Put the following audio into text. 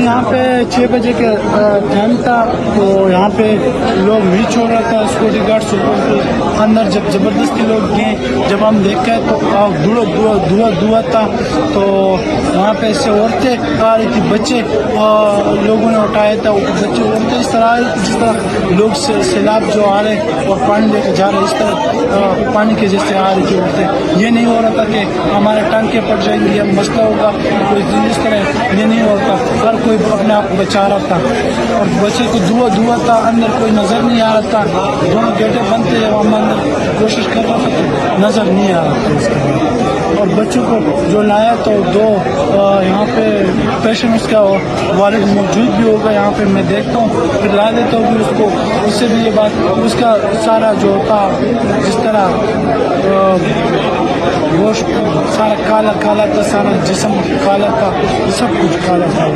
यहाँ पे 6 बजे के टाइम था, तो यहाँ पे लोग नहीं छोड़ रहा था सिक्योरिटी गार्ड के अंदर। जब ज़बरदस्ती लोग गए, जब हम देखे तो धुआं था। तो वहाँ पे से औरतें आ रही थी, बच्चे लोगों ने उठाया था। बच्चे औरतें इस तरह आ रही थी जिस तरह लोग सैलाब जो आ रहे और पानी लेके जा रहे, इस तरह पानी के जैसे आ रही थी औरतें। ये नहीं हो रहा था कि हमारे टांके पड़ जाएंगे या मसला होगा कोई इस तरह, ये नहीं होता। हर कोई अपने आप को बचा रहा था और बच्चे को धुआं था, अंदर कोई नज़र नहीं आ रहा था। दोनों गेटें बंद थे, हम अंदर कोशिश कर रहा था तो नज़र नहीं आ रहा था इसके बाद। और बच्चों को जो लाया तो 2 यहाँ पे पेशेंट उसका वालिद मौजूद भी होगा यहाँ पे, मैं देखता हूँ फिर ला देता हूँ भी उसको। उससे भी ये बात, उसका सारा जो था जिस तरह गोश्त सारा काला काला था, सारा जिस्म काला था, सब कुछ काला था।